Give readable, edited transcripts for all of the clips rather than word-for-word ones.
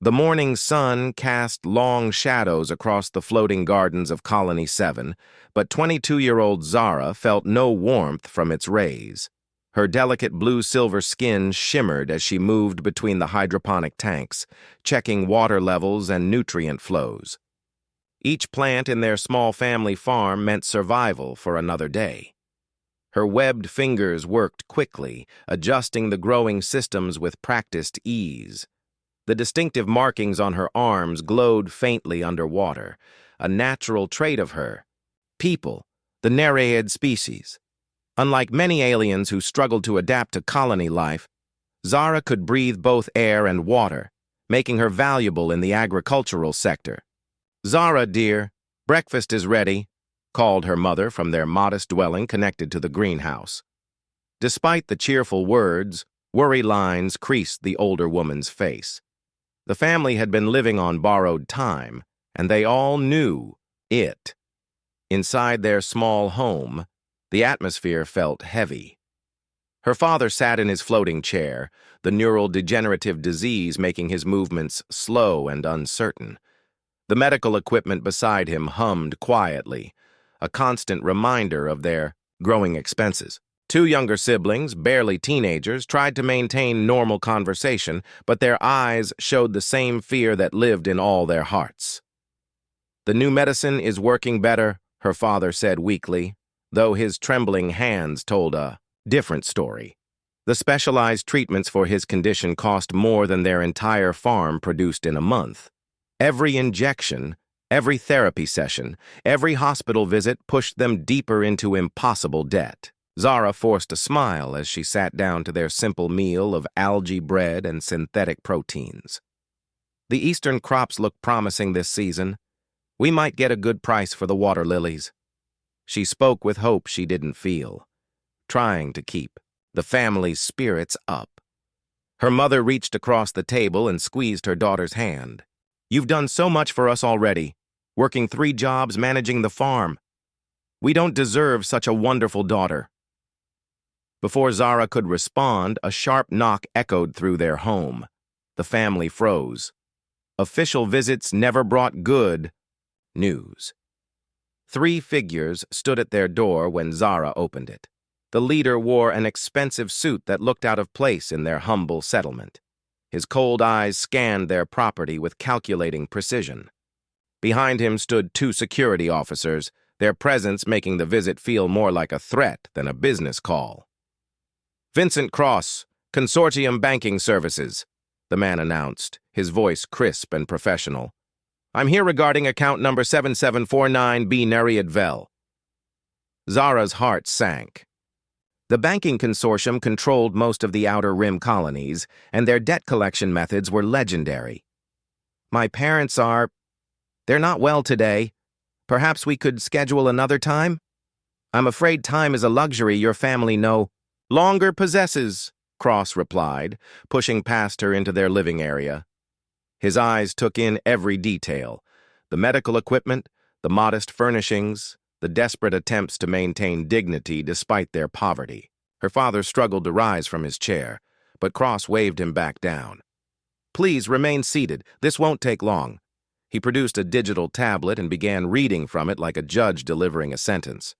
The morning sun cast long shadows across the floating gardens of Colony 7, but 22-year-old Zara felt no warmth from its rays. Her delicate blue-silver skin shimmered as she moved between the hydroponic tanks, checking water levels and nutrient flows. Each plant in their small family farm meant survival for another day. Her webbed fingers worked quickly, adjusting the growing systems with practiced ease. The distinctive markings on her arms glowed faintly underwater, a natural trait of her. People, the Nereid species. Unlike many aliens who struggled to adapt to colony life, Zara could breathe both air and water, making her valuable in the agricultural sector. "Zara, dear, breakfast is ready," called her mother from their modest dwelling connected to the greenhouse. Despite the cheerful words, worry lines creased the older woman's face. The family had been living on borrowed time, and they all knew it. Inside their small home, the atmosphere felt heavy. Her father sat in his floating chair, the neural degenerative disease making his movements slow and uncertain. The medical equipment beside him hummed quietly, a constant reminder of their growing expenses. Two younger siblings, barely teenagers, tried to maintain normal conversation, but their eyes showed the same fear that lived in all their hearts. "The new medicine is working better," her father said weakly, though his trembling hands told a different story. The specialized treatments for his condition cost more than their entire farm produced in a month. Every injection, every therapy session, every hospital visit pushed them deeper into impossible debt. Zara forced a smile as she sat down to their simple meal of algae bread and synthetic proteins. "The eastern crops look promising this season. We might get a good price for the water lilies." She spoke with hope she didn't feel, trying to keep the family's spirits up. Her mother reached across the table and squeezed her daughter's hand. "You've done so much for us already, working 3 jobs, managing the farm. We don't deserve such a wonderful daughter." Before Zara could respond, a sharp knock echoed through their home. The family froze. Official visits never brought good news. 3 figures stood at their door when Zara opened it. The leader wore an expensive suit that looked out of place in their humble settlement. His cold eyes scanned their property with calculating precision. Behind him stood 2 security officers, their presence making the visit feel more like a threat than a business call. "Vincent Cross, Consortium Banking Services," the man announced, his voice crisp and professional. "I'm here regarding account number 7749B Nereidvel." Zara's heart sank. The banking consortium controlled most of the Outer Rim colonies, and their debt collection methods were legendary. "My parents they're not well today. Perhaps we could schedule another time? I'm afraid time is a luxury your family no longer possesses," Cross replied, pushing past her into their living area. His eyes took in every detail: the medical equipment, the modest furnishings, the desperate attempts to maintain dignity despite their poverty. Her father struggled to rise from his chair, but Cross waved him back down. "Please remain seated. This won't take long." He produced a digital tablet and began reading from it like a judge delivering a sentence.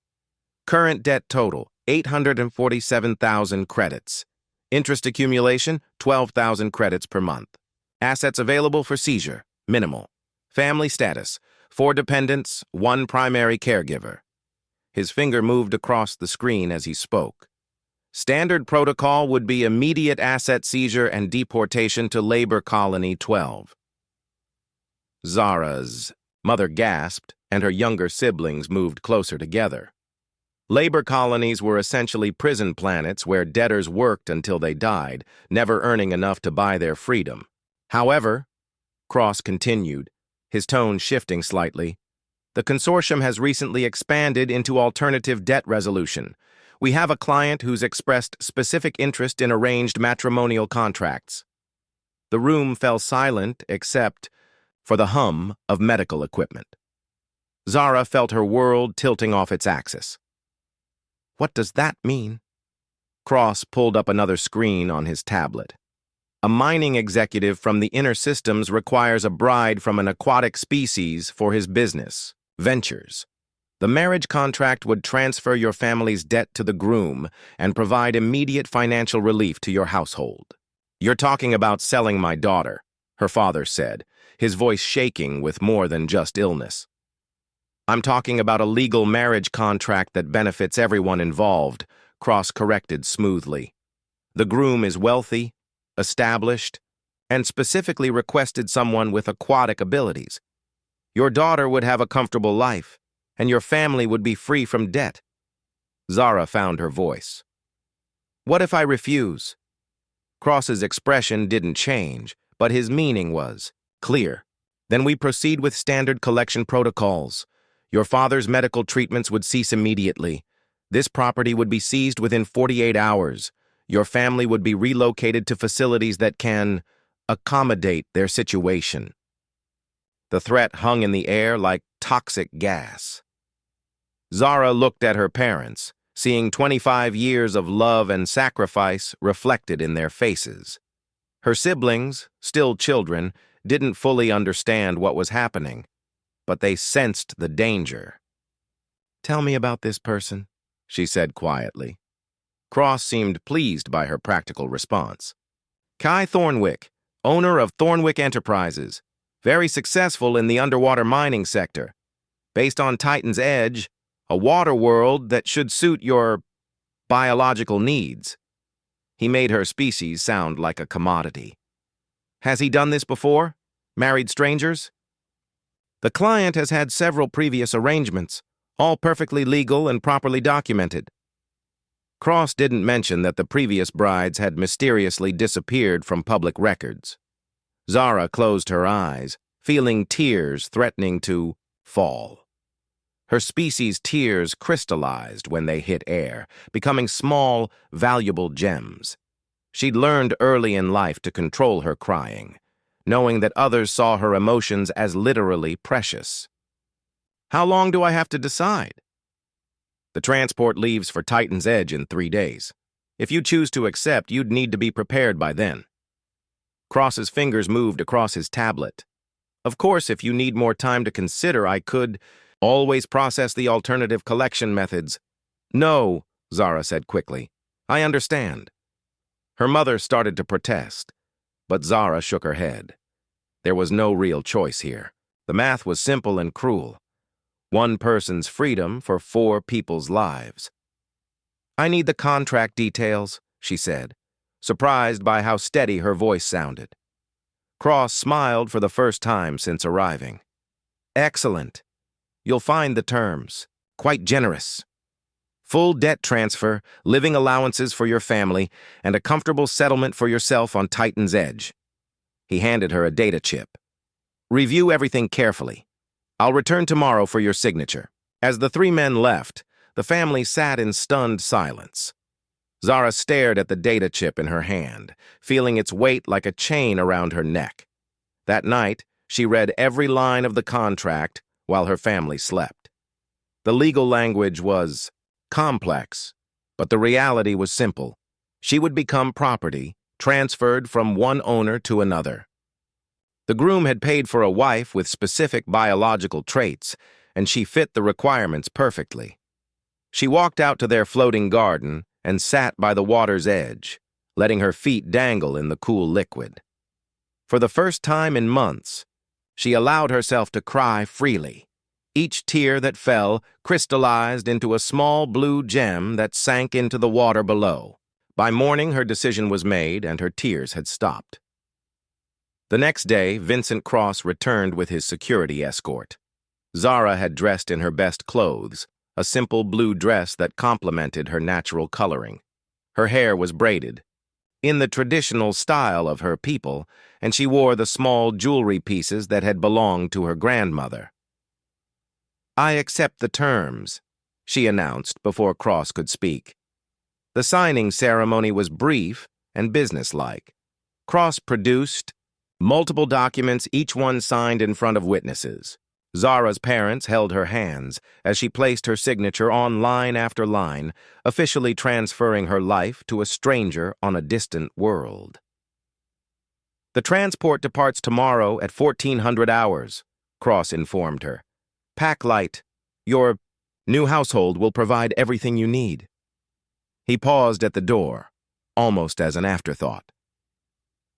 "Current debt total, 847,000 credits. Interest accumulation, 12,000 credits per month. Assets available for seizure, minimal. Family status, 4 dependents, 1 primary caregiver." His finger moved across the screen as he spoke. "Standard protocol would be immediate asset seizure and deportation to Labor Colony 12. Zara's mother gasped, and her younger siblings moved closer together. Labor colonies were essentially prison planets where debtors worked until they died, never earning enough to buy their freedom. "However," Cross continued, his tone shifting slightly, "the consortium has recently expanded into alternative debt resolution. We have a client who's expressed specific interest in arranged matrimonial contracts." The room fell silent except for the hum of medical equipment. Zara felt her world tilting off its axis. "What does that mean?" Cross pulled up another screen on his tablet. A mining executive from the inner systems requires a bride from an aquatic species for his business ventures. The marriage contract would transfer your family's debt to the groom and provide immediate financial relief to your household. "You're talking about selling my daughter," her father said, his voice shaking with more than just illness. "I'm talking about a legal marriage contract that benefits everyone involved," Cross corrected smoothly. "The groom is wealthy, established, and specifically requested someone with aquatic abilities. Your daughter would have a comfortable life, and your family would be free from debt." Zara found her voice. "What if I refuse?" Cross's expression didn't change, but his meaning was clear. "Then we proceed with standard collection protocols. Your father's medical treatments would cease immediately. This property would be seized within 48 hours. Your family would be relocated to facilities that can accommodate their situation." The threat hung in the air like toxic gas. Zara looked at her parents, seeing 25 years of love and sacrifice reflected in their faces. Her siblings, still children, didn't fully understand what was happening, but they sensed the danger. "Tell me about this person," she said quietly. Cross seemed pleased by her practical response. "Kai Thornwick, owner of Thornwick Enterprises, very successful in the underwater mining sector. Based on Titan's Edge, a water world that should suit your biological needs." He made her species sound like a commodity. "Has he done this before? Married strangers?" "The client has had several previous arrangements, all perfectly legal and properly documented." Cross didn't mention that the previous brides had mysteriously disappeared from public records. Zara closed her eyes, feeling tears threatening to fall. Her species' tears crystallized when they hit air, becoming small, valuable gems. She'd learned early in life to control her crying, knowing that others saw her emotions as literally precious. "How long do I have to decide?" "The transport leaves for Titan's Edge in 3 days. If you choose to accept, you'd need to be prepared by then." Cross's fingers moved across his tablet. "Of course, if you need more time to consider, I could always process the alternative collection methods." "No," Zara said quickly. "I understand." Her mother started to protest, but Zara shook her head. There was no real choice here. The math was simple and cruel. One person's freedom for 4 people's lives. "I need the contract details," she said, surprised by how steady her voice sounded. Cross smiled for the first time since arriving. "Excellent. You'll find the terms quite generous. Full debt transfer, living allowances for your family, and a comfortable settlement for yourself on Titan's Edge." He handed her a data chip. "Review everything carefully. I'll return tomorrow for your signature." As the 3 men left, the family sat in stunned silence. Zara stared at the data chip in her hand, feeling its weight like a chain around her neck. That night, she read every line of the contract while her family slept. The legal language was complex, but the reality was simple. She would become property, transferred from one owner to another. The groom had paid for a wife with specific biological traits, and she fit the requirements perfectly. She walked out to their floating garden and sat by the water's edge, letting her feet dangle in the cool liquid. For the first time in months, she allowed herself to cry freely. Each tear that fell crystallized into a small blue gem that sank into the water below. By morning, her decision was made and her tears had stopped. The next day, Vincent Cross returned with his security escort. Zara had dressed in her best clothes, a simple blue dress that complemented her natural coloring. Her hair was braided, in the traditional style of her people, and she wore the small jewelry pieces that had belonged to her grandmother. "I accept the terms," she announced before Cross could speak. The signing ceremony was brief and businesslike. Cross produced multiple documents, each one signed in front of witnesses. Zara's parents held her hands as she placed her signature on line after line, officially transferring her life to a stranger on a distant world. The transport departs tomorrow at 1400 hours, Cross informed her. Pack light. Your new household will provide everything you need. He paused at the door, almost as an afterthought.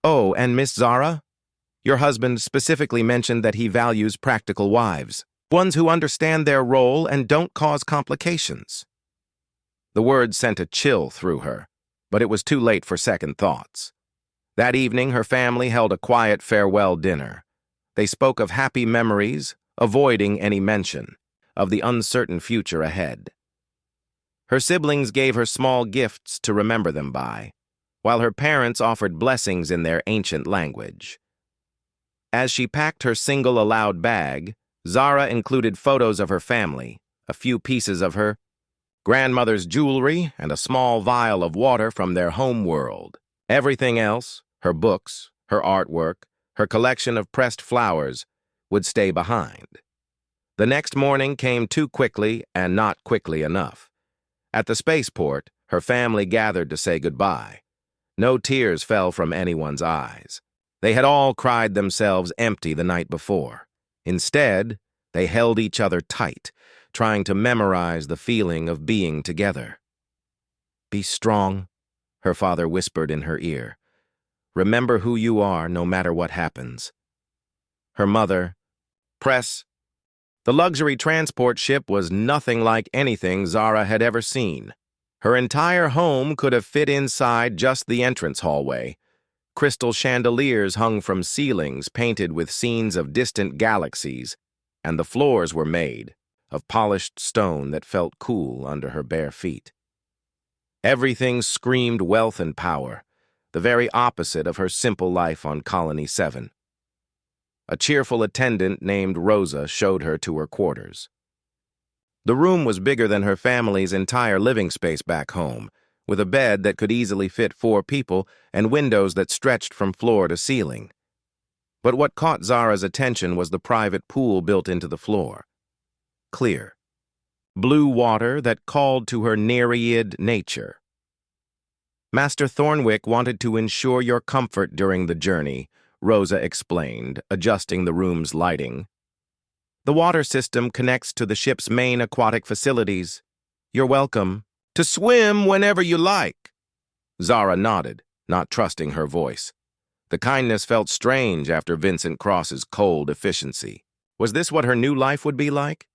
Oh, and Miss Zara? Your husband specifically mentioned that he values practical wives, ones who understand their role and don't cause complications. The words sent a chill through her, but it was too late for second thoughts. That evening, her family held a quiet farewell dinner. They spoke of happy memories, avoiding any mention of the uncertain future ahead. Her siblings gave her small gifts to remember them by, while her parents offered blessings in their ancient language. As she packed her single allowed bag, Zara included photos of her family, a few pieces of her grandmother's jewelry, and a small vial of water from their home world. Everything else, her books, her artwork, her collection of pressed flowers, would stay behind. The next morning came too quickly and not quickly enough. At the spaceport, her family gathered to say goodbye. No tears fell from anyone's eyes. They had all cried themselves empty the night before. Instead, they held each other tight, trying to memorize the feeling of being together. Be strong, her father whispered in her ear. Remember who you are no matter what happens. Her mother, Press. The luxury transport ship was nothing like anything Zara had ever seen. Her entire home could have fit inside just the entrance hallway. Crystal chandeliers hung from ceilings painted with scenes of distant galaxies, and the floors were made of polished stone that felt cool under her bare feet. Everything screamed wealth and power, the very opposite of her simple life on Colony 7. A cheerful attendant named Rosa showed her to her quarters. The room was bigger than her family's entire living space back home, with a bed that could easily fit 4 people and windows that stretched from floor to ceiling. But what caught Zara's attention was the private pool built into the floor. Clear. Blue water that called to her Nereid nature. Master Thornwick wanted to ensure your comfort during the journey, Rosa explained, adjusting the room's lighting. The water system connects to the ship's main aquatic facilities. You're welcome to swim whenever you like. Zara nodded, not trusting her voice. The kindness felt strange after Vincent Cross's cold efficiency. Was this what her new life would be like?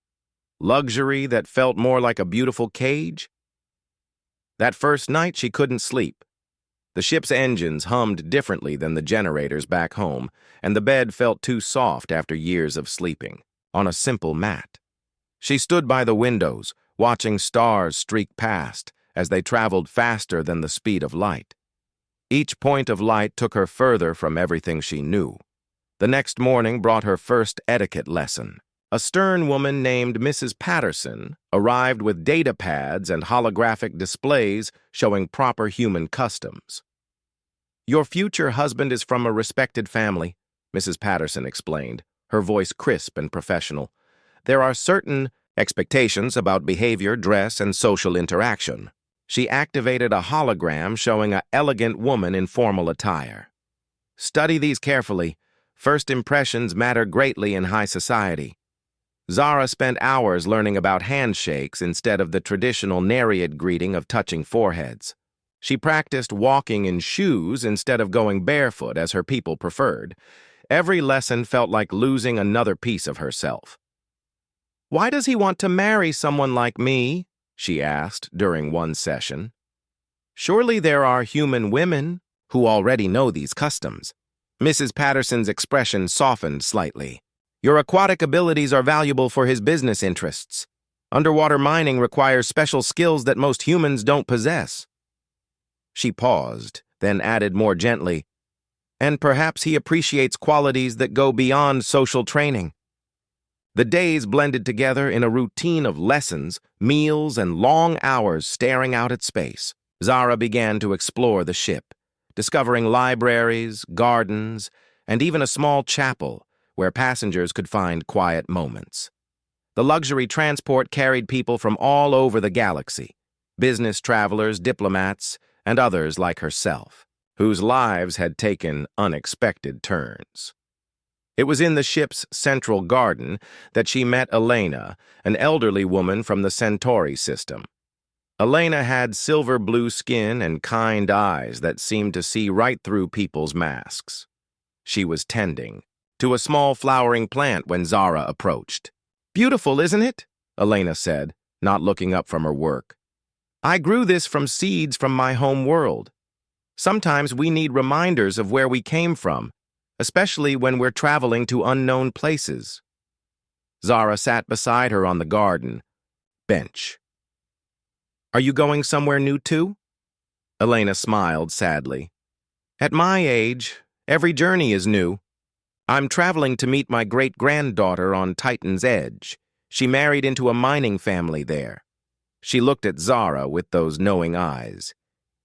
Luxury that felt more like a beautiful cage? That first night she couldn't sleep. The ship's engines hummed differently than the generators back home, and the bed felt too soft after years of sleeping on a simple mat. She stood by the windows, watching stars streak past as they traveled faster than the speed of light. Each point of light took her further from everything she knew. The next morning brought her first etiquette lesson. A stern woman named Mrs. Patterson arrived with data pads and holographic displays showing proper human customs. Your future husband is from a respected family, Mrs. Patterson explained, her voice crisp and professional. There are certain expectations about behavior, dress, and social interaction. She activated a hologram showing an elegant woman in formal attire. Study these carefully. First impressions matter greatly in high society. Zara spent hours learning about handshakes instead of the traditional Nereid greeting of touching foreheads. She practiced walking in shoes instead of going barefoot as her people preferred. Every lesson felt like losing another piece of herself. Why does he want to marry someone like me? She asked during one session. Surely there are human women who already know these customs. Mrs. Patterson's expression softened slightly. Your aquatic abilities are valuable for his business interests. Underwater mining requires special skills that most humans don't possess. She paused, then added more gently, and perhaps he appreciates qualities that go beyond social training. The days blended together in a routine of lessons, meals, and long hours staring out at space. Zara began to explore the ship, discovering libraries, gardens, and even a small chapel where passengers could find quiet moments. The luxury transport carried people from all over the galaxy, business travelers, diplomats, and others like herself. whose lives had taken unexpected turns. It was in the ship's central garden that she met Elena, an elderly woman from the Centauri system. Elena had silver-blue skin and kind eyes that seemed to see right through people's masks. She was tending to a small flowering plant when Zara approached. "Beautiful, isn't it?" Elena said, not looking up from her work. "I grew this from seeds from my home world. Sometimes we need reminders of where we came from, especially when we're traveling to unknown places." Zara sat beside her on the garden bench. "Are you going somewhere new too?" Elena smiled sadly. "At my age, every journey is new. I'm traveling to meet my great-granddaughter on Titan's Edge. She married into a mining family there." She looked at Zara with those knowing eyes.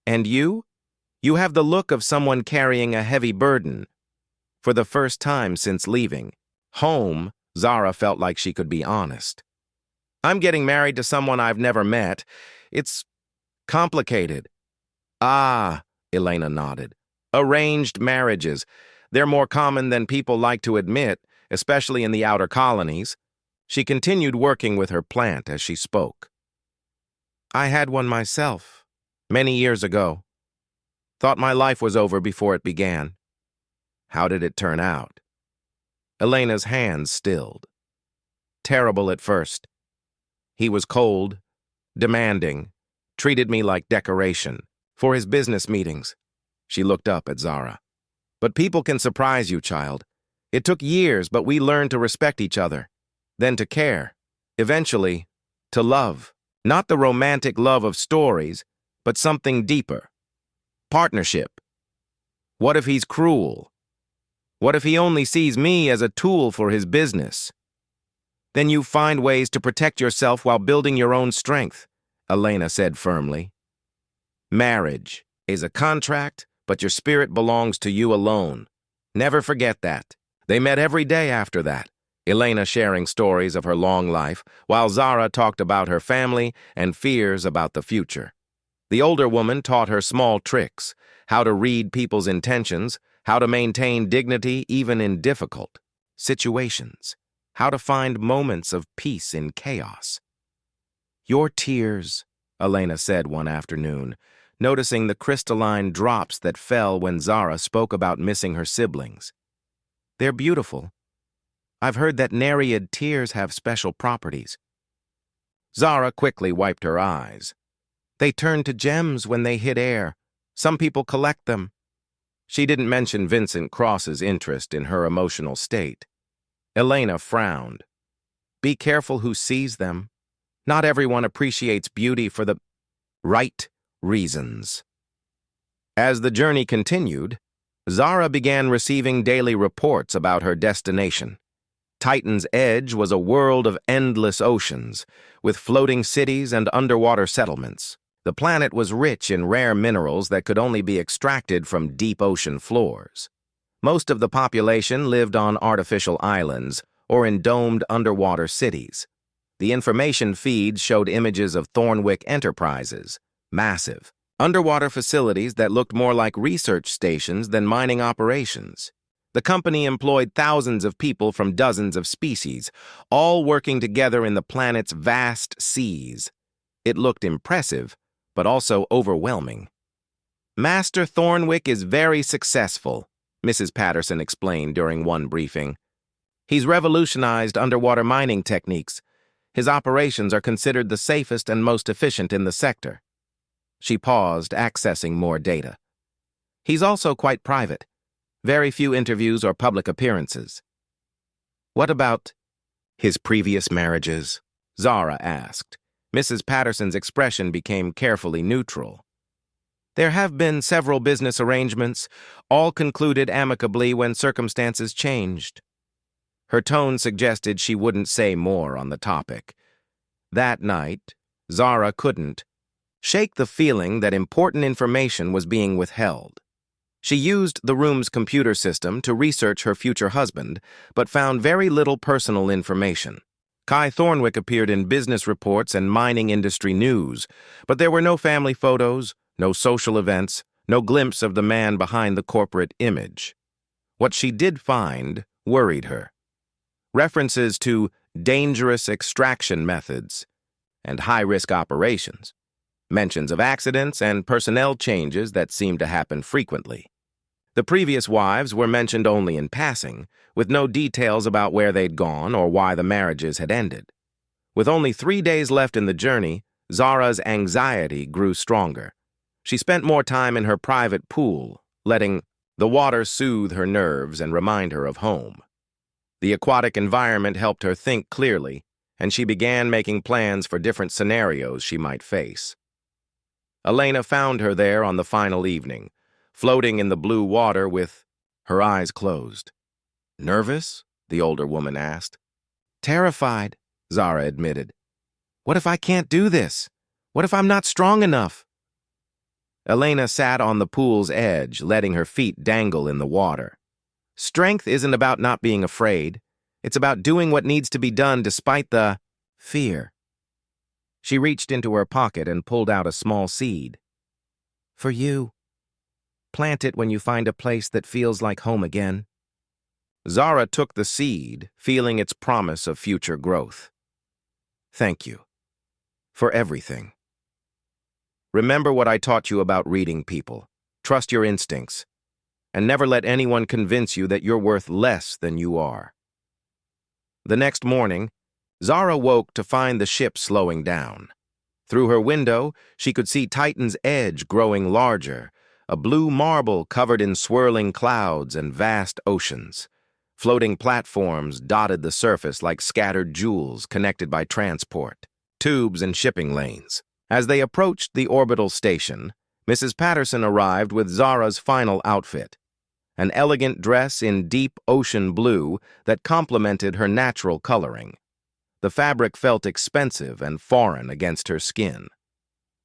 "And you? You have the look of someone carrying a heavy burden." For the first time since leaving home, Zara felt like she could be honest. "I'm getting married to someone I've never met. It's complicated." "Ah," Elena nodded. "Arranged marriages. They're more common than people like to admit, especially in the outer colonies." She continued working with her plant as she spoke. "I had one myself, many years ago. Thought my life was over before it began." "How did it turn out?" Elena's hands stilled. "Terrible at first. He was cold, demanding, treated me like decoration for his business meetings." She looked up at Zara. "But people can surprise you, child. It took years, but we learned to respect each other, then to care, eventually to love. Not the romantic love of stories, but something deeper. Partnership. What if he's cruel? What if he only sees me as a tool for his business? Then you find ways to protect yourself while building your own strength," Elena said firmly. "Marriage is a contract, but your spirit belongs to you alone. Never forget that." They met every day after that, Elena sharing stories of her long life, while Zara talked about her family and fears about the future. The older woman taught her small tricks, how to read people's intentions, how to maintain dignity even in difficult situations, how to find moments of peace in chaos. "Your tears," Elena said one afternoon, noticing the crystalline drops that fell when Zara spoke about missing her siblings. "They're beautiful. I've heard that Nereid tears have special properties." Zara quickly wiped her eyes. "They turn to gems when they hit air. Some people collect them." She didn't mention Vincent Cross's interest in her emotional state. Elena frowned. "Be careful who sees them. Not everyone appreciates beauty for the right reasons." As the journey continued, Zara began receiving daily reports about her destination. Titan's Edge was a world of endless oceans, with floating cities and underwater settlements. The planet was rich in rare minerals that could only be extracted from deep ocean floors. Most of the population lived on artificial islands or in domed underwater cities. The information feeds showed images of Thornwick Enterprises, massive, underwater facilities that looked more like research stations than mining operations. The company employed thousands of people from dozens of species, all working together in the planet's vast seas. It looked impressive, but also overwhelming. "Master Thornwick is very successful," Mrs. Patterson explained during one briefing. "He's revolutionized underwater mining techniques. His operations are considered the safest and most efficient in the sector." She paused, accessing more data. "He's also quite private. Very few interviews or public appearances." "What about his previous marriages?" Zara asked. Mrs. Patterson's expression became carefully neutral. "There have been several business arrangements, all concluded amicably when circumstances changed." Her tone suggested she wouldn't say more on the topic. That night, Zara couldn't shake the feeling that important information was being withheld. She used the room's computer system to research her future husband, but found very little personal information. Kai Thornwick appeared in business reports and mining industry news, but there were no family photos, no social events, no glimpse of the man behind the corporate image. What she did find worried her. References to dangerous extraction methods and high-risk operations, mentions of accidents and personnel changes that seemed to happen frequently. The previous wives were mentioned only in passing, with no details about where they'd gone or why the marriages had ended. With only 3 days left in the journey, Zara's anxiety grew stronger. She spent more time in her private pool, letting the water soothe her nerves and remind her of home. The aquatic environment helped her think clearly, and she began making plans for different scenarios she might face. Elena found her there on the final evening, floating in the blue water with her eyes closed. "Nervous?" the older woman asked. "Terrified," Zara admitted. "What if I can't do this? What if I'm not strong enough?" Elena sat on the pool's edge, letting her feet dangle in the water. Strength isn't about not being afraid. It's about doing what needs to be done despite the fear. She reached into her pocket and pulled out a small seed. "For you. Plant it when you find a place that feels like home again." Zara took the seed, feeling its promise of future growth. "Thank you. For everything. Remember what I taught you about reading people. Trust your instincts. And never let anyone convince you that you're worth less than you are." The next morning, Zara woke to find the ship slowing down. Through her window, she could see Titan's edge growing larger, a blue marble covered in swirling clouds and vast oceans. Floating platforms dotted the surface like scattered jewels connected by transport, tubes, and shipping lanes. As they approached the orbital station, Mrs. Patterson arrived with Zara's final outfit, an elegant dress in deep ocean blue that complemented her natural coloring. The fabric felt expensive and foreign against her skin.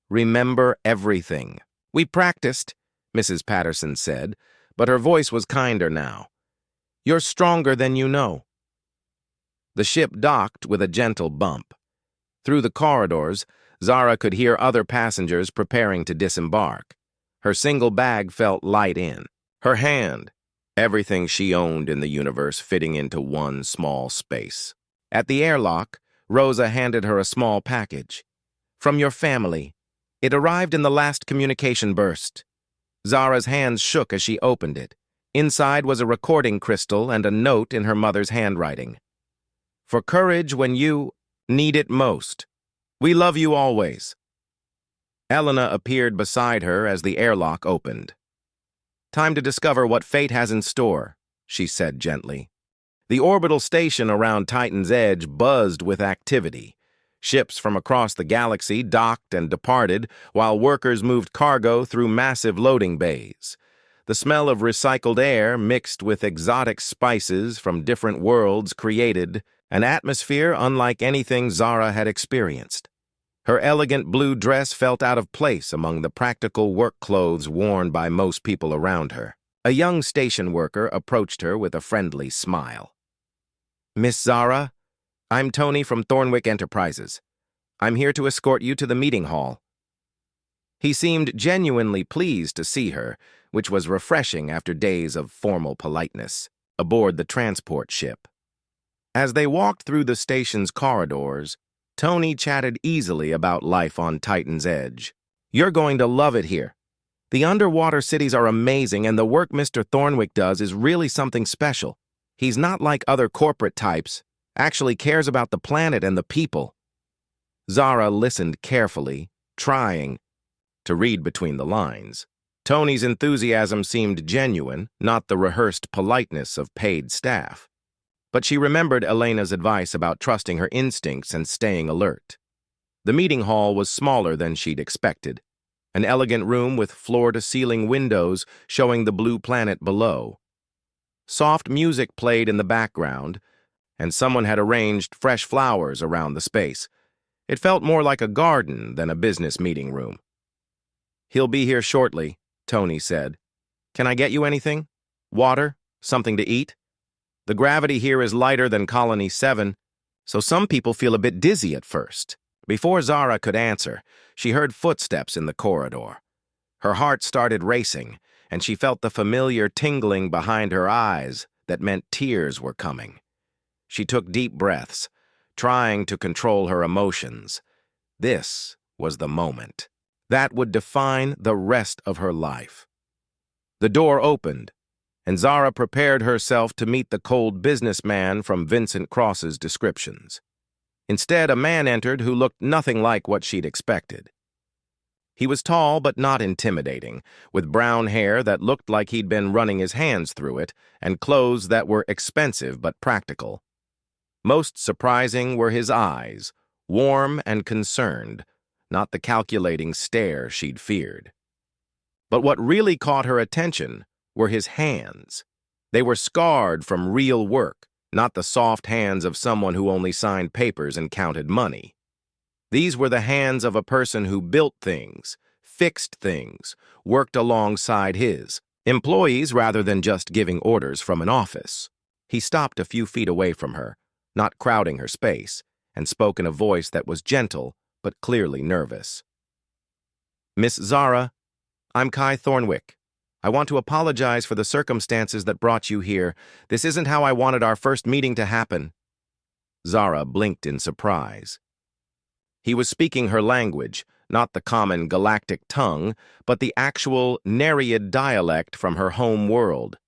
"Remember everything. We practiced," Mrs. Patterson said, but her voice was kinder now. "You're stronger than you know." The ship docked with a gentle bump. Through the corridors, Zara could hear other passengers preparing to disembark. Her single bag felt light in. Her hand, everything she owned in the universe fitting into one small space. At the airlock, Rosa handed her a small package. "From your family. It arrived in the last communication burst." Zara's hands shook as she opened it. Inside was a recording crystal and a note in her mother's handwriting. "For courage when you need it most. We love you always." Elena appeared beside her as the airlock opened. "Time to discover what fate has in store," she said gently. The orbital station around Titan's edge buzzed with activity. Ships from across the galaxy docked and departed, while workers moved cargo through massive loading bays. The smell of recycled air mixed with exotic spices from different worlds created an atmosphere unlike anything Zara had experienced. Her elegant blue dress felt out of place among the practical work clothes worn by most people around her. A young station worker approached her with a friendly smile. "Miss Zara, I'm Tony from Thornwick Enterprises. I'm here to escort you to the meeting hall." He seemed genuinely pleased to see her, which was refreshing after days of formal politeness, aboard the transport ship. As they walked through the station's corridors, Tony chatted easily about life on Titan's Edge. "You're going to love it here. The underwater cities are amazing, and the work Mr. Thornwick does is really something special. He's not like other corporate types, actually cares about the planet and the people." Zara listened carefully, trying to read between the lines. Tony's enthusiasm seemed genuine, not the rehearsed politeness of paid staff. But she remembered Elena's advice about trusting her instincts and staying alert. The meeting hall was smaller than she'd expected, an elegant room with floor-to-ceiling windows showing the blue planet below. Soft music played in the background, and someone had arranged fresh flowers around the space. It felt more like a garden than a business meeting room. "He'll be here shortly," Tony said. "Can I get you anything? Water? Something to eat? The gravity here is lighter than Colony 7, so some people feel a bit dizzy at first." Before Zara could answer, she heard footsteps in the corridor. Her heart started racing, and she felt the familiar tingling behind her eyes that meant tears were coming. She took deep breaths, trying to control her emotions. This was the moment. That would define the rest of her life. The door opened, and Zara prepared herself to meet the cold businessman from Vincent Cross's descriptions. Instead, a man entered who looked nothing like what she'd expected. He was tall but not intimidating, with brown hair that looked like he'd been running his hands through it, and clothes that were expensive but practical. Most surprising were his eyes, warm and concerned, not the calculating stare she'd feared. But what really caught her attention were his hands. They were scarred from real work, not the soft hands of someone who only signed papers and counted money. These were the hands of a person who built things, fixed things, worked alongside his employees rather than just giving orders from an office. He stopped a few feet away from her, not crowding her space, and spoke in a voice that was gentle but clearly nervous. "Miss Zara, I'm Kai Thornwick. I want to apologize for the circumstances that brought you here. This isn't how I wanted our first meeting to happen." Zara blinked in surprise. He was speaking her language, not the common galactic tongue, but the actual Nereid dialect from her home world.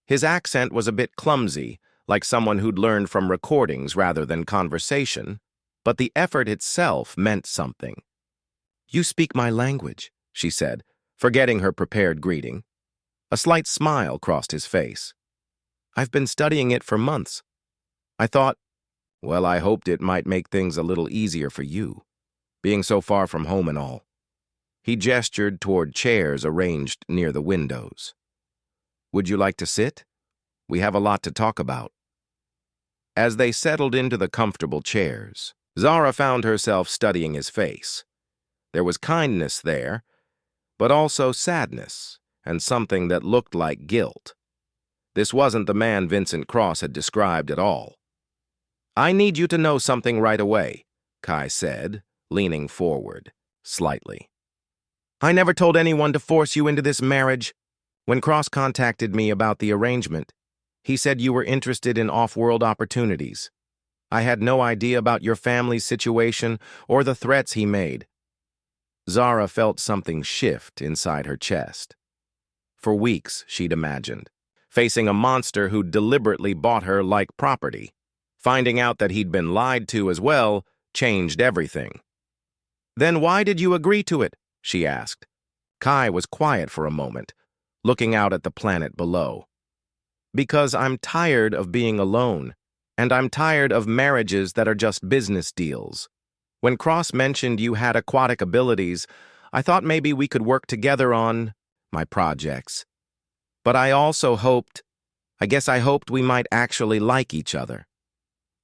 His accent was a bit clumsy, like someone who'd learned from recordings rather than conversation, but the effort itself meant something. "You speak my language," she said, forgetting her prepared greeting. A slight smile crossed his face. "I've been studying it for months. I thought, well, I hoped it might make things a little easier for you, being so far from home and all." He gestured toward chairs arranged near the windows. "Would you like to sit? We have a lot to talk about." As they settled into the comfortable chairs, Zara found herself studying his face. There was kindness there, but also sadness and something that looked like guilt. This wasn't the man Vincent Cross had described at all. "I need you to know something right away," Kai said, leaning forward, slightly. "I never told anyone to force you into this marriage. When Cross contacted me about the arrangement, he said you were interested in off-world opportunities. I had no idea about your family's situation or the threats he made." Zara felt something shift inside her chest. For weeks, she'd imagined, facing a monster who deliberately bought her like property. Finding out that he'd been lied to as well changed everything. "Then why did you agree to it?" she asked. Kai was quiet for a moment, looking out at the planet below. "Because I'm tired of being alone, and I'm tired of marriages that are just business deals. When Cross mentioned you had aquatic abilities, I thought maybe we could work together on my projects. But I also hoped we might actually like each other."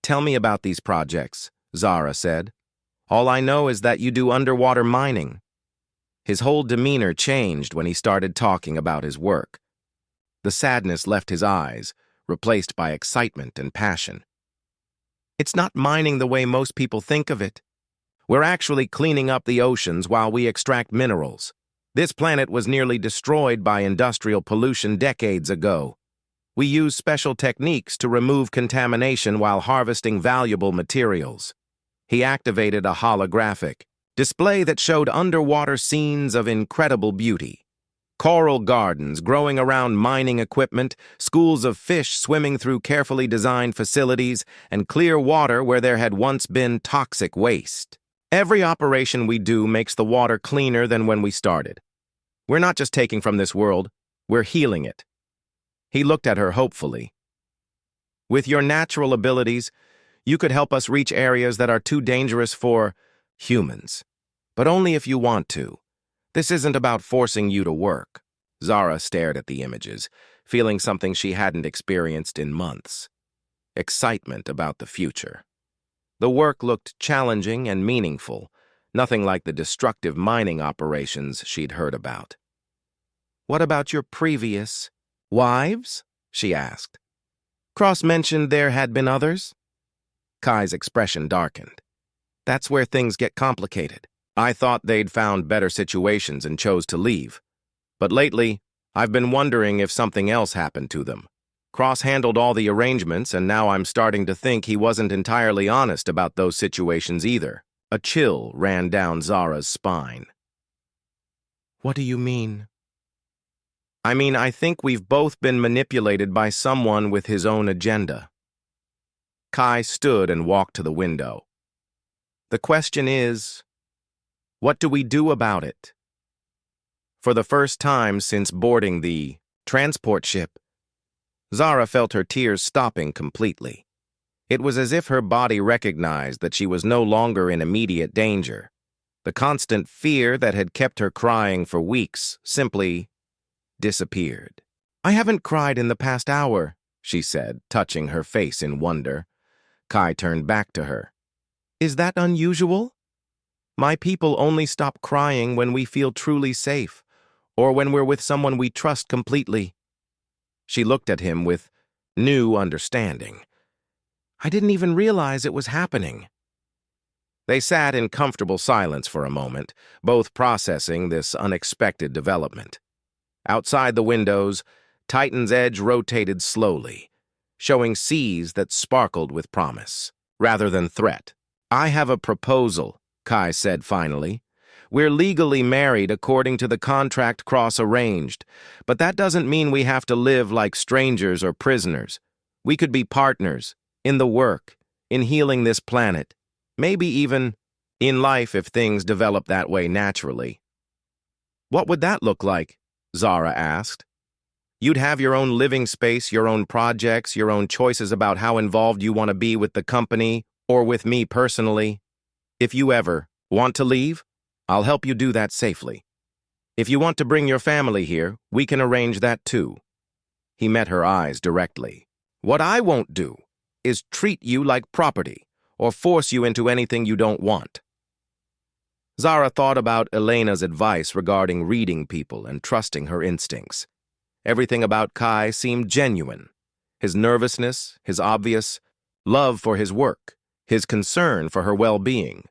"Tell me about these projects," Zara said. "All I know is that you do underwater mining." His whole demeanor changed when he started talking about his work. The sadness left his eyes, replaced by excitement and passion. "It's not mining the way most people think of it. We're actually cleaning up the oceans while we extract minerals. This planet was nearly destroyed by industrial pollution decades ago. We use special techniques to remove contamination while harvesting valuable materials." He activated a holographic display that showed underwater scenes of incredible beauty. Coral gardens growing around mining equipment, schools of fish swimming through carefully designed facilities, and clear water where there had once been toxic waste. "Every operation we do makes the water cleaner than when we started. We're not just taking from this world, we're healing it." He looked at her hopefully. "With your natural abilities, you could help us reach areas that are too dangerous for humans. But only if you want to. This isn't about forcing you to work." Zara stared at the images, feeling something she hadn't experienced in months. Excitement about the future. The work looked challenging and meaningful, nothing like the destructive mining operations she'd heard about. "What about your previous wives?" she asked. "Cross mentioned there had been others?" Kai's expression darkened. "That's where things get complicated. I thought they'd found better situations and chose to leave. But lately, I've been wondering if something else happened to them. Cross handled all the arrangements, and now I'm starting to think he wasn't entirely honest about those situations either. A chill ran down Zara's spine. What do you mean? I mean, I think we've both been manipulated by someone with his own agenda. Kai stood and walked to the window. The question is, what do we do about it? For the first time since boarding the transport ship, Zara felt her tears stopping completely. It was as if her body recognized that she was no longer in immediate danger. The constant fear that had kept her crying for weeks simply disappeared. I haven't cried in the past hour, she said, touching her face in wonder. Kai turned back to her. Is that unusual? My people only stop crying when we feel truly safe, or when we're with someone we trust completely. She looked at him with new understanding. I didn't even realize it was happening. They sat in comfortable silence for a moment, both processing this unexpected development. Outside the windows, Titan's edge rotated slowly, showing seas that sparkled with promise, rather than threat. I have a proposal, Kai said finally. We're legally married according to the contract Cross arranged, but that doesn't mean we have to live like strangers or prisoners. We could be partners, in the work, in healing this planet, maybe even in life if things develop that way naturally. What would that look like? Zara asked. You'd have your own living space, your own projects, your own choices about how involved you want to be with the company or with me personally. If you ever want to leave, I'll help you do that safely. If you want to bring your family here, we can arrange that too. He met her eyes directly. What I won't do is treat you like property or force you into anything you don't want. Zara thought about Elena's advice regarding reading people and trusting her instincts. Everything about Kai seemed genuine. His nervousness, his obvious love for his work, his concern for her well-being.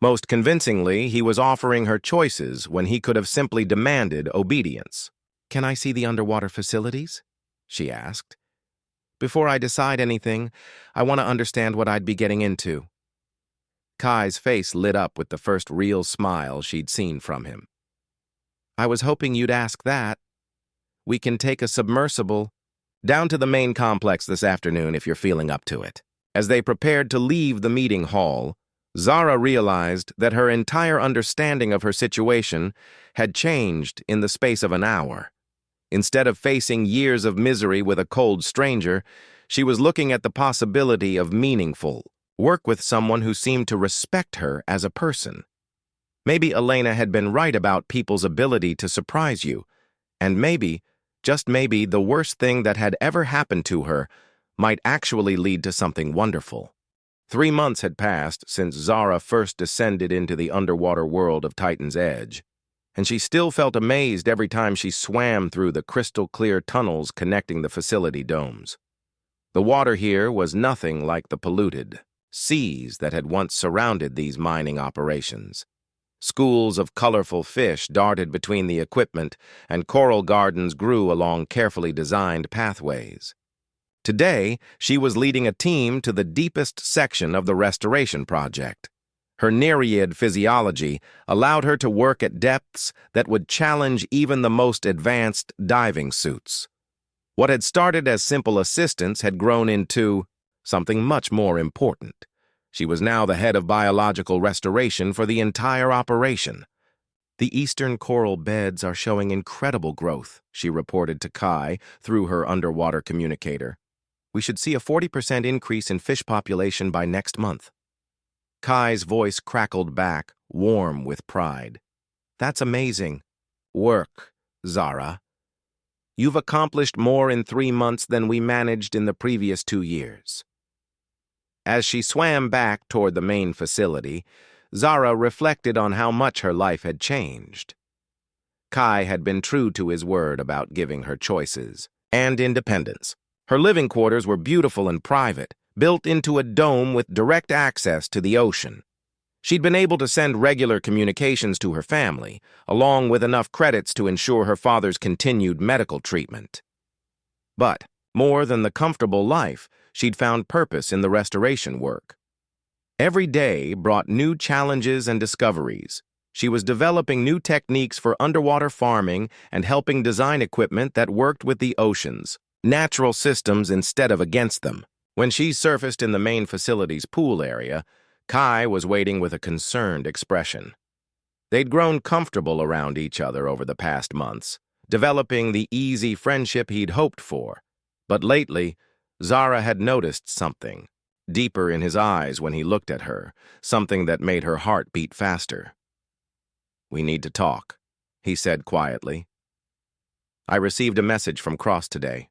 Most convincingly, he was offering her choices when he could have simply demanded obedience. Can I see the underwater facilities? She asked. Before I decide anything, I want to understand what I'd be getting into. Kai's face lit up with the first real smile she'd seen from him. I was hoping you'd ask that. We can take a submersible down to the main complex this afternoon if you're feeling up to it. As they prepared to leave the meeting hall, Zara realized that her entire understanding of her situation had changed in the space of an hour. Instead of facing years of misery with a cold stranger, she was looking at the possibility of meaningful work with someone who seemed to respect her as a person. Maybe Elena had been right about people's ability to surprise you, and maybe, just maybe, the worst thing that had ever happened to her might actually lead to something wonderful. 3 months had passed since Zara first descended into the underwater world of Titan's Edge, and she still felt amazed every time she swam through the crystal-clear tunnels connecting the facility domes. The water here was nothing like the polluted seas that had once surrounded these mining operations. Schools of colorful fish darted between the equipment, and coral gardens grew along carefully designed pathways. Today, she was leading a team to the deepest section of the restoration project. Her Nereid physiology allowed her to work at depths that would challenge even the most advanced diving suits. What had started as simple assistance had grown into something much more important. She was now the head of biological restoration for the entire operation. The eastern coral beds are showing incredible growth, she reported to Kai through her underwater communicator. We should see a 40% increase in fish population by next month. Kai's voice crackled back, warm with pride. That's amazing work, Zara. You've accomplished more in 3 months than we managed in the previous 2 years. As she swam back toward the main facility, Zara reflected on how much her life had changed. Kai had been true to his word about giving her choices and independence. Her living quarters were beautiful and private, built into a dome with direct access to the ocean. She'd been able to send regular communications to her family, along with enough credits to ensure her father's continued medical treatment. But, more than the comfortable life, she'd found purpose in the restoration work. Every day brought new challenges and discoveries. She was developing new techniques for underwater farming and helping design equipment that worked with the oceans, natural systems instead of against them. When she surfaced in the main facility's pool area, Kai was waiting with a concerned expression. They'd grown comfortable around each other over the past months, developing the easy friendship he'd hoped for. But lately, Zara had noticed something, deeper in his eyes when he looked at her, something that made her heart beat faster. "We need to talk," he said quietly. "I received a message from Cross today."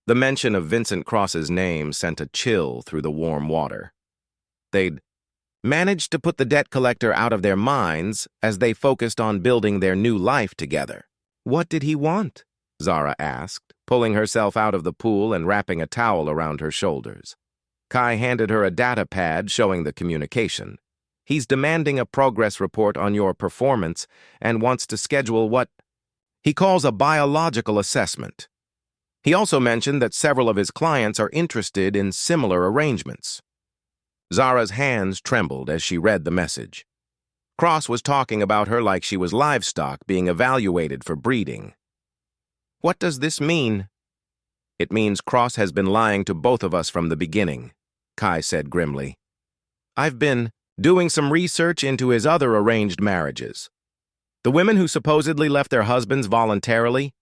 The mention of Vincent Cross's name sent a chill through the warm water. They'd managed to put the debt collector out of their minds as they focused on building their new life together. "What did he want?" Zara asked, pulling herself out of the pool and wrapping a towel around her shoulders. Kai handed her a data pad showing the communication. "He's demanding a progress report on your performance and wants to schedule what he calls a biological assessment. He also mentioned that several of his clients are interested in similar arrangements." Zara's hands trembled as she read the message. Cross was talking about her like she was livestock being evaluated for breeding. "What does this mean?" "It means Cross has been lying to both of us from the beginning," Kai said grimly. "I've been doing some research into his other arranged marriages. The women who supposedly left their husbands voluntarily,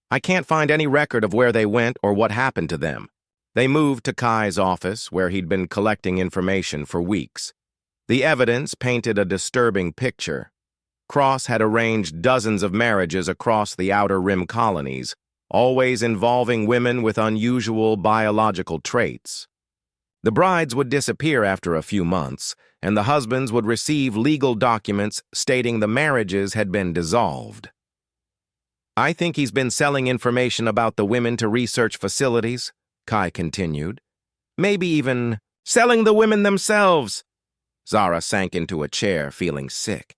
I can't find any record of where they went or what happened to them. They moved to Kai's office, where he'd been collecting information for weeks. The evidence painted a disturbing picture. Cross had arranged dozens of marriages across the Outer Rim colonies, always involving women with unusual biological traits. The brides would disappear after a few months, and the husbands would receive legal documents stating the marriages had been dissolved. I think he's been selling information about the women to research facilities, Kai continued. Maybe even selling the women themselves. Zara sank into a chair, feeling sick.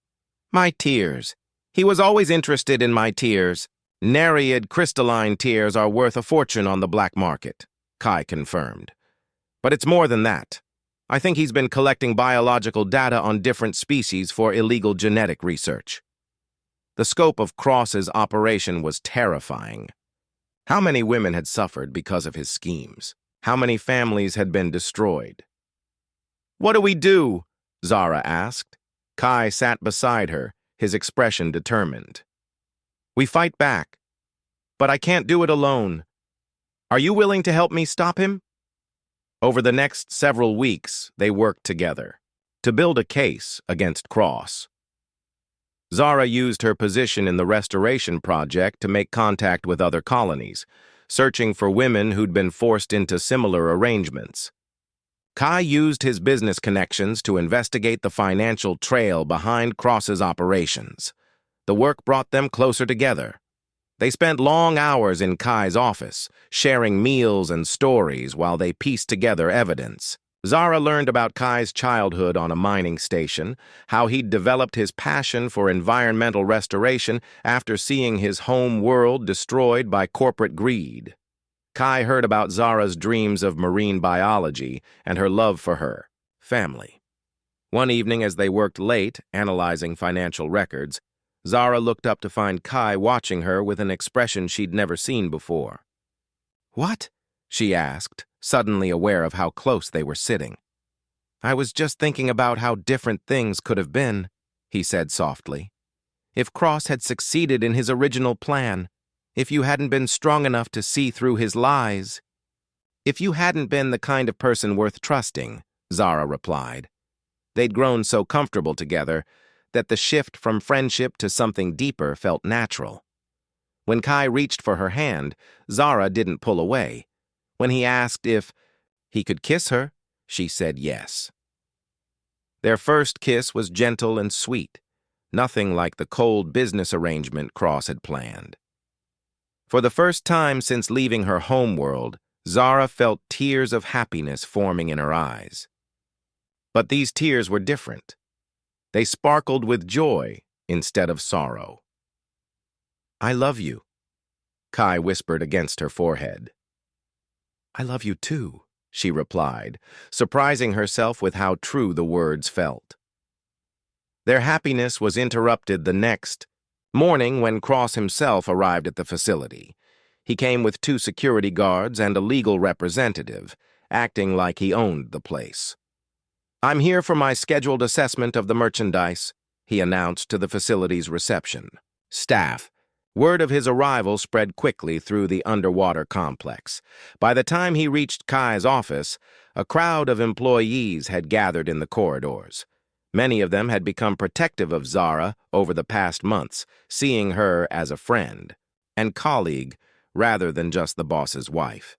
My tears. He was always interested in my tears. Nereid crystalline tears are worth a fortune on the black market, Kai confirmed. But it's more than that. I think he's been collecting biological data on different species for illegal genetic research. The scope of Cross's operation was terrifying. How many women had suffered because of his schemes? How many families had been destroyed? What do we do? Zara asked. Kai sat beside her, his expression determined. We fight back. But I can't do it alone. Are you willing to help me stop him? Over the next several weeks, they worked together to build a case against Cross. Zara used her position in the restoration project to make contact with other colonies, searching for women who'd been forced into similar arrangements. Kai used his business connections to investigate the financial trail behind Cross's operations. The work brought them closer together. They spent long hours in Kai's office, sharing meals and stories while they pieced together evidence. Zara learned about Kai's childhood on a mining station, how he'd developed his passion for environmental restoration after seeing his home world destroyed by corporate greed. Kai heard about Zara's dreams of marine biology and her love for her family. One evening, as they worked late, analyzing financial records, Zara looked up to find Kai watching her with an expression she'd never seen before. What? She asked, suddenly aware of how close they were sitting. I was just thinking about how different things could have been, he said softly. If Cross had succeeded in his original plan, if you hadn't been strong enough to see through his lies. If you hadn't been the kind of person worth trusting, Zara replied. They'd grown so comfortable together that the shift from friendship to something deeper felt natural. When Kai reached for her hand, Zara didn't pull away. When he asked if he could kiss her, she said yes. Their first kiss was gentle and sweet, nothing like the cold business arrangement Cross had planned. For the first time since leaving her homeworld, Zara felt tears of happiness forming in her eyes. But these tears were different. They sparkled with joy instead of sorrow. "I love you," Kai whispered against her forehead. "I love you too," she replied, surprising herself with how true the words felt. Their happiness was interrupted the next morning when Cross himself arrived at the facility. He came with 2 security guards and a legal representative, acting like he owned the place. "I'm here for my scheduled assessment of the merchandise," he announced to the facility's reception staff. Word of his arrival spread quickly through the underwater complex. By the time he reached Kai's office, a crowd of employees had gathered in the corridors. Many of them had become protective of Zara over the past months, seeing her as a friend and colleague rather than just the boss's wife.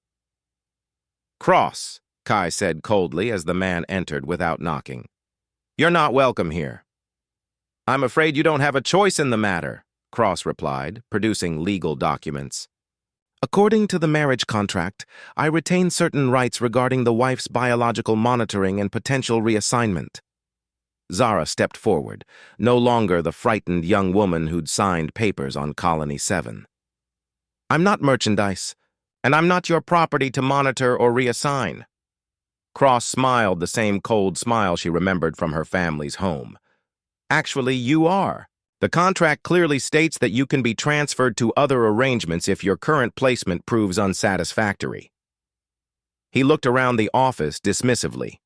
"Cross," Kai said coldly as the man entered without knocking. "You're not welcome here." "I'm afraid you don't have a choice in the matter," Cross replied, producing legal documents. "According to the marriage contract, I retain certain rights regarding the wife's biological monitoring and potential reassignment." Zara stepped forward, no longer the frightened young woman who'd signed papers on Colony 7. "I'm not merchandise, and I'm not your property to monitor or reassign." Cross smiled the same cold smile she remembered from her family's home. "Actually, you are. The contract clearly states that you can be transferred to other arrangements if your current placement proves unsatisfactory." He looked around the office dismissively.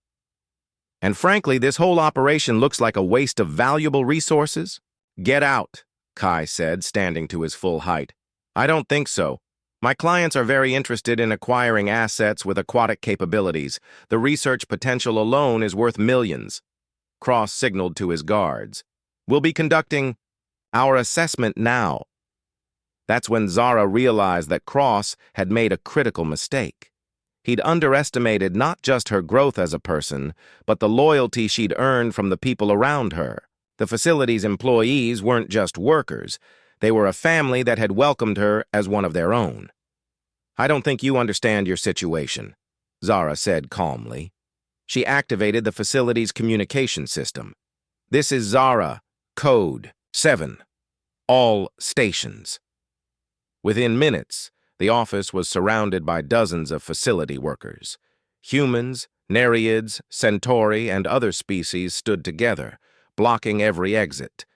"And frankly, this whole operation looks like a waste of valuable resources." "Get out," Kai said, standing to his full height. "I don't think so. My clients are very interested in acquiring assets with aquatic capabilities. The research potential alone is worth millions." Cross signaled to his guards. "We'll be conducting our assessment now." That's when Zara realized that Cross had made a critical mistake. He'd underestimated not just her growth as a person, but the loyalty she'd earned from the people around her. The facility's employees weren't just workers. They were a family that had welcomed her as one of their own. "I don't think you understand your situation," Zara said calmly. She activated the facility's communication system. "This is Zara, Code 7. All stations." Within minutes, the office was surrounded by dozens of facility workers. Humans, Nereids, Centauri, and other species stood together, blocking every exit.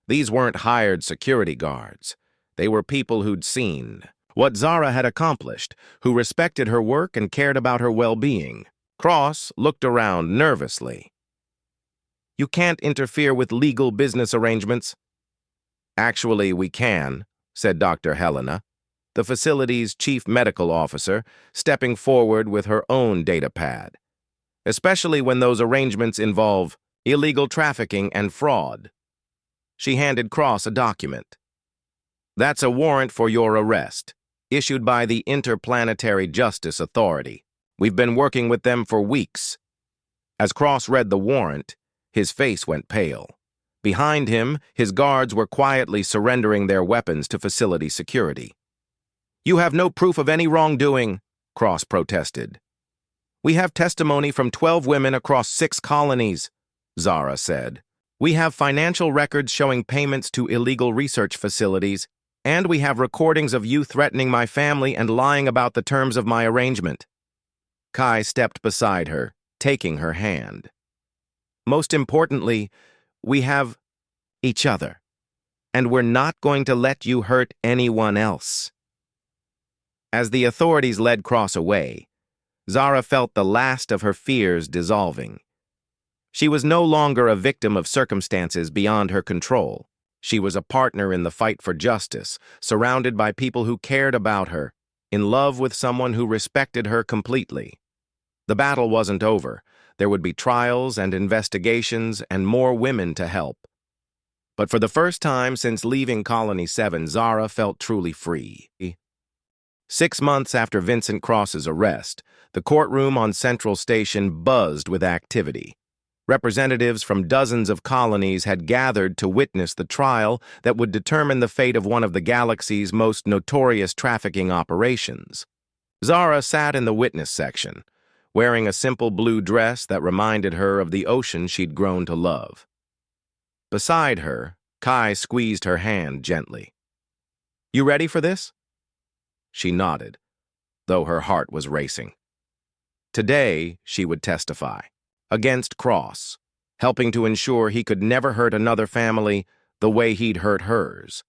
These weren't hired security guards. They were people who'd seen what Zara had accomplished, who respected her work and cared about her well-being. Cross looked around nervously. "You can't interfere with legal business arrangements." "Actually, we can," said Dr. Helena, the facility's chief medical officer, stepping forward with her own data pad. "Especially when those arrangements involve illegal trafficking and fraud." She handed Cross a document. "That's a warrant for your arrest, issued by the Interplanetary Justice Authority. We've been working with them for weeks." As Cross read the warrant, his face went pale. Behind him, his guards were quietly surrendering their weapons to facility security. "You have no proof of any wrongdoing," Cross protested. "We have testimony from 12 women across 6 colonies," Zara said. "We have financial records showing payments to illegal research facilities, and we have recordings of you threatening my family and lying about the terms of my arrangement." Kai stepped beside her, taking her hand. "Most importantly, we have each other, and we're not going to let you hurt anyone else." As the authorities led Cross away, Zara felt the last of her fears dissolving. She was no longer a victim of circumstances beyond her control. She was a partner in the fight for justice, surrounded by people who cared about her, in love with someone who respected her completely. The battle wasn't over. There would be trials and investigations and more women to help. But for the first time since leaving Colony 7, Zara felt truly free. 6 months after Vincent Cross's arrest, the courtroom on Central Station buzzed with activity. Representatives from dozens of colonies had gathered to witness the trial that would determine the fate of one of the galaxy's most notorious trafficking operations. Zara sat in the witness section, wearing a simple blue dress that reminded her of the ocean she'd grown to love. Beside her, Kai squeezed her hand gently. "You ready for this?" She nodded, though her heart was racing. Today, she would testify, against Cross, helping to ensure he could never hurt another family the way he'd hurt hers.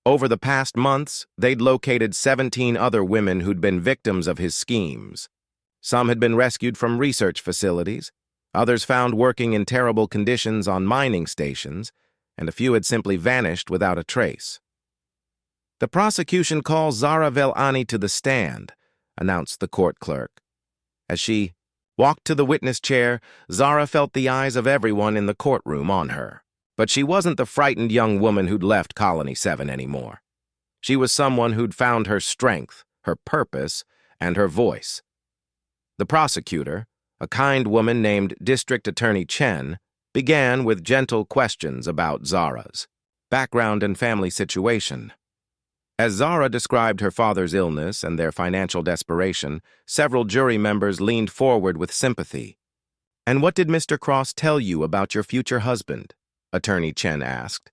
Over the past months, they'd located 17 other women who'd been victims of his schemes. Some had been rescued from research facilities, others found working in terrible conditions on mining stations, and a few had simply vanished without a trace. "The prosecution calls Zara Velani to the stand," announced the court clerk. As she walked to the witness chair, Zara felt the eyes of everyone in the courtroom on her. But she wasn't the frightened young woman who'd left Colony 7 anymore. She was someone who'd found her strength, her purpose, and her voice. The prosecutor, a kind woman named District Attorney Chen, began with gentle questions about Zara's background and family situation. As Zara described her father's illness and their financial desperation, several jury members leaned forward with sympathy. "And what did Mr. Cross tell you about your future husband?" Attorney Chen asked.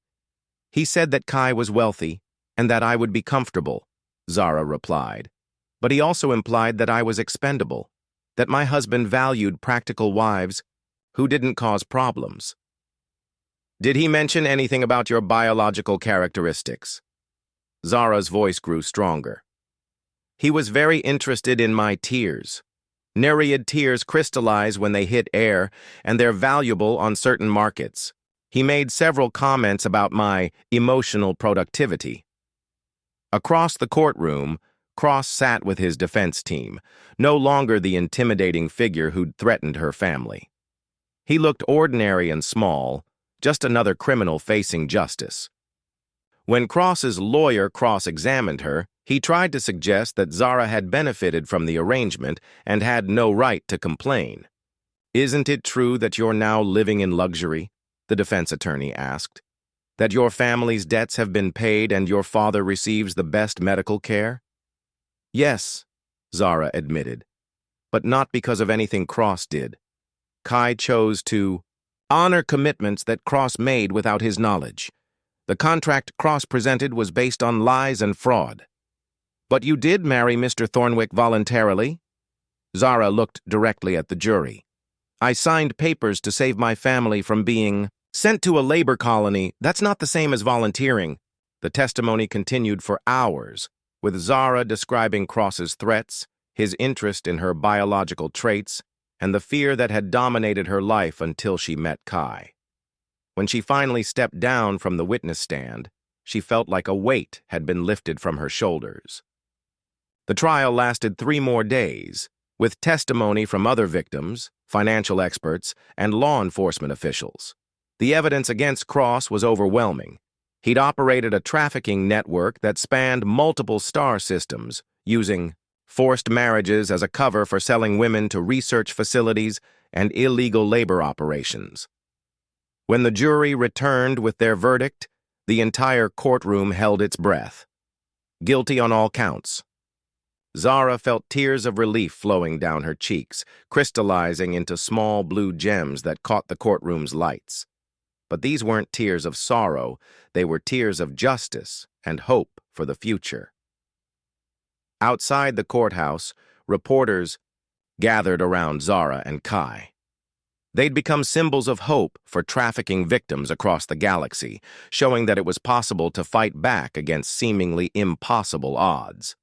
"He said that Kai was wealthy and that I would be comfortable," Zara replied. "But he also implied that I was expendable, that my husband valued practical wives who didn't cause problems." "Did he mention anything about your biological characteristics?" Zara's voice grew stronger. "He was very interested in my tears. Nereid tears crystallize when they hit air, and they're valuable on certain markets. He made several comments about my emotional productivity." Across the courtroom, Cross sat with his defense team, no longer the intimidating figure who'd threatened her family. He looked ordinary and small, just another criminal facing justice. When Cross's lawyer cross-examined her, he tried to suggest that Zara had benefited from the arrangement and had no right to complain. "Isn't it true that you're now living in luxury?" the defense attorney asked. "That your family's debts have been paid and your father receives the best medical care?" "Yes," Zara admitted, "but not because of anything Cross did. Kai chose to honor commitments that Cross made without his knowledge. The contract Cross presented was based on lies and fraud." "But you did marry Mr. Thornwick voluntarily?" Zara looked directly at the jury. "I signed papers to save my family from being sent to a labor colony. That's not the same as volunteering." The testimony continued for hours, with Zara describing Cross's threats, his interest in her biological traits, and the fear that had dominated her life until she met Kai. When she finally stepped down from the witness stand, she felt like a weight had been lifted from her shoulders. The trial lasted 3 more days, with testimony from other victims, financial experts, and law enforcement officials. The evidence against Cross was overwhelming. He'd operated a trafficking network that spanned multiple star systems, using forced marriages as a cover for selling women to research facilities and illegal labor operations. When the jury returned with their verdict, the entire courtroom held its breath. Guilty on all counts. Zara felt tears of relief flowing down her cheeks, crystallizing into small blue gems that caught the courtroom's lights. But these weren't tears of sorrow, they were tears of justice and hope for the future. Outside the courthouse, reporters gathered around Zara and Kai. They'd become symbols of hope for trafficking victims across the galaxy, showing that it was possible to fight back against seemingly impossible odds.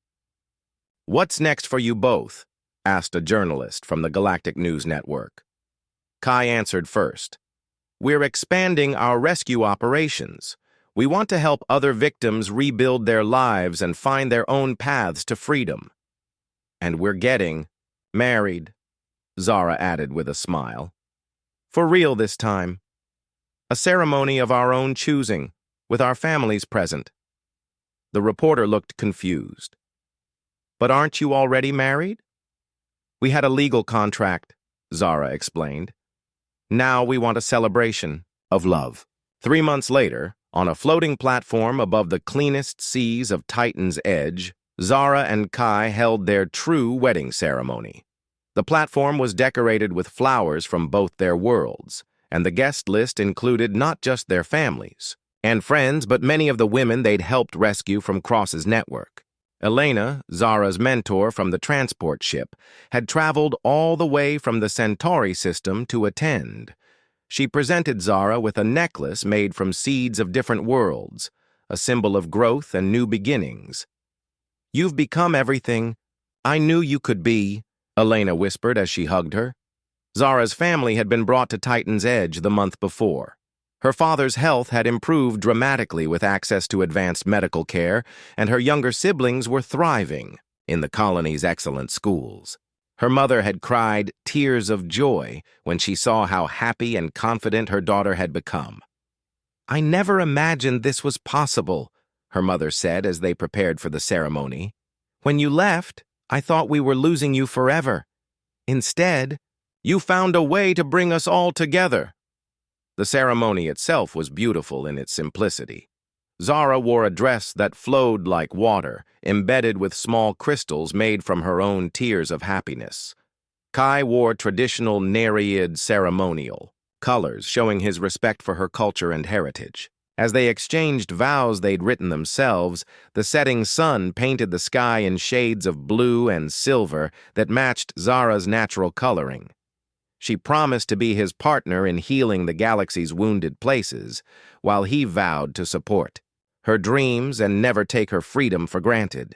"What's next for you both?" asked a journalist from the Galactic News Network. Kai answered first. "We're expanding our rescue operations. We want to help other victims rebuild their lives and find their own paths to freedom. And we're getting married," Zara added with a smile. "For real this time. A ceremony of our own choosing, with our families present." The reporter looked confused. "But aren't you already married?" "We had a legal contract," Zara explained. "Now we want a celebration of love." 3 months later, on a floating platform above the cleanest seas of Titan's Edge, Zara and Kai held their true wedding ceremony. The platform was decorated with flowers from both their worlds, and the guest list included not just their families and friends, but many of the women they'd helped rescue from Cross's network. Elena, Zara's mentor from the transport ship, had traveled all the way from the Centauri system to attend. She presented Zara with a necklace made from seeds of different worlds, a symbol of growth and new beginnings. "You've become everything I knew you could be," Elena whispered as she hugged her. Zara's family had been brought to Titan's Edge the month before. Her father's health had improved dramatically with access to advanced medical care, and her younger siblings were thriving in the colony's excellent schools. Her mother had cried tears of joy when she saw how happy and confident her daughter had become. "I never imagined this was possible," her mother said as they prepared for the ceremony. "When you left, I thought we were losing you forever. Instead, you found a way to bring us all together." The ceremony itself was beautiful in its simplicity. Zara wore a dress that flowed like water, embedded with small crystals made from her own tears of happiness. Kai wore traditional Nereid ceremonial colors, showing his respect for her culture and heritage. As they exchanged vows they'd written themselves, the setting sun painted the sky in shades of blue and silver that matched Zara's natural coloring. She promised to be his partner in healing the galaxy's wounded places, while he vowed to support her dreams and never take her freedom for granted.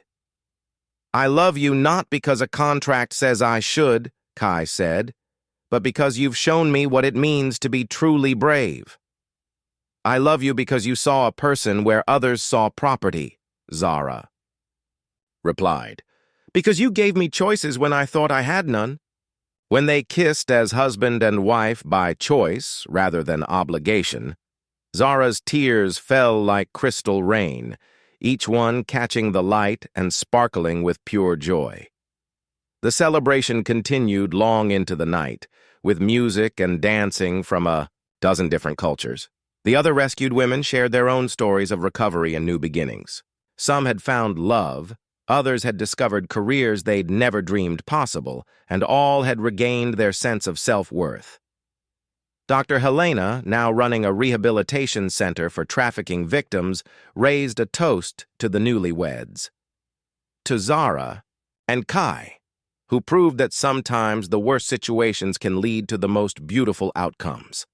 "I love you not because a contract says I should," Kai said, "but because you've shown me what it means to be truly brave." "I love you because you saw a person where others saw property," Zara replied. "Because you gave me choices when I thought I had none." When they kissed as husband and wife by choice rather than obligation, Zara's tears fell like crystal rain, each one catching the light and sparkling with pure joy. The celebration continued long into the night, with music and dancing from a dozen different cultures. The other rescued women shared their own stories of recovery and new beginnings. Some had found love, others had discovered careers they'd never dreamed possible, and all had regained their sense of self-worth. Dr. Helena, now running a rehabilitation center for trafficking victims, raised a toast to the newlyweds. To Zara and Kai, who proved that sometimes the worst situations can lead to the most beautiful outcomes.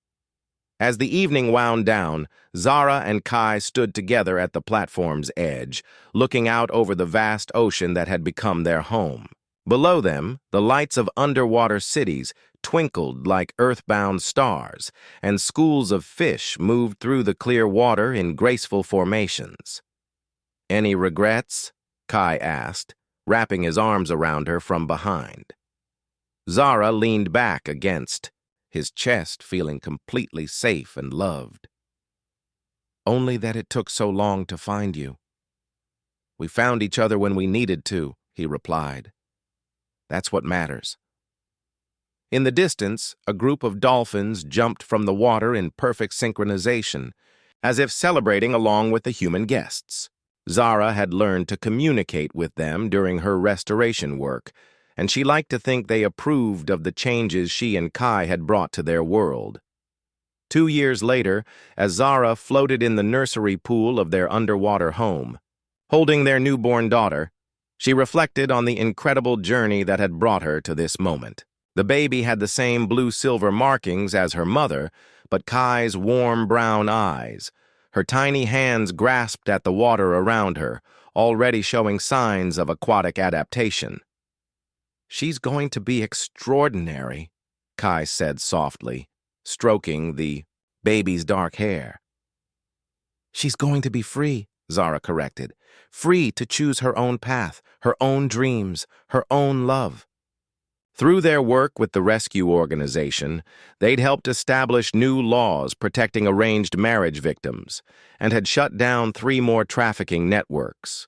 As the evening wound down, Zara and Kai stood together at the platform's edge, looking out over the vast ocean that had become their home. Below them, the lights of underwater cities twinkled like earthbound stars, and schools of fish moved through the clear water in graceful formations. "Any regrets?" Kai asked, wrapping his arms around her from behind. Zara leaned back against his chest, feeling completely safe and loved. "Only that it took so long to find you." "We found each other when we needed to," he replied. "That's what matters." In the distance, a group of dolphins jumped from the water in perfect synchronization, as if celebrating along with the human guests. Zara had learned to communicate with them during her restoration work, and she liked to think they approved of the changes she and Kai had brought to their world. 2 years later, as Zara floated in the nursery pool of their underwater home, holding their newborn daughter, she reflected on the incredible journey that had brought her to this moment. The baby had the same blue-silver markings as her mother, but Kai's warm brown eyes, her tiny hands grasped at the water around her, already showing signs of aquatic adaptation. "She's going to be extraordinary," Kai said softly, stroking the baby's dark hair. "She's going to be free," Zara corrected. "Free to choose her own path, her own dreams, her own love." Through their work with the rescue organization, they'd helped establish new laws protecting arranged marriage victims and had shut down 3 more trafficking networks.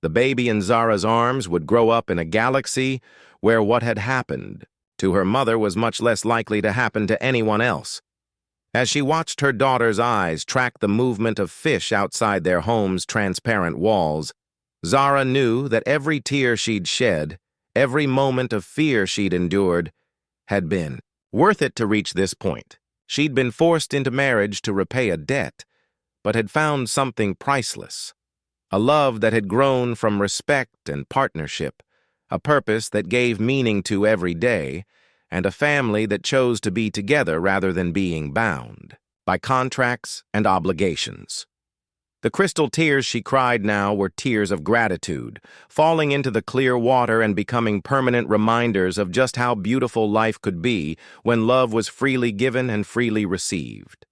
The baby in Zara's arms would grow up in a galaxy where what had happened to her mother was much less likely to happen to anyone else. As she watched her daughter's eyes track the movement of fish outside their home's transparent walls, Zara knew that every tear she'd shed, Every moment of fear she'd endured had been worth it to reach this point. She'd been forced into marriage to repay a debt, but had found something priceless. A love that had grown from respect and partnership, a purpose that gave meaning to every day, and a family that chose to be together rather than being bound by contracts and obligations. The crystal tears she cried now were tears of gratitude, falling into the clear water and becoming permanent reminders of just how beautiful life could be when love was freely given and freely received.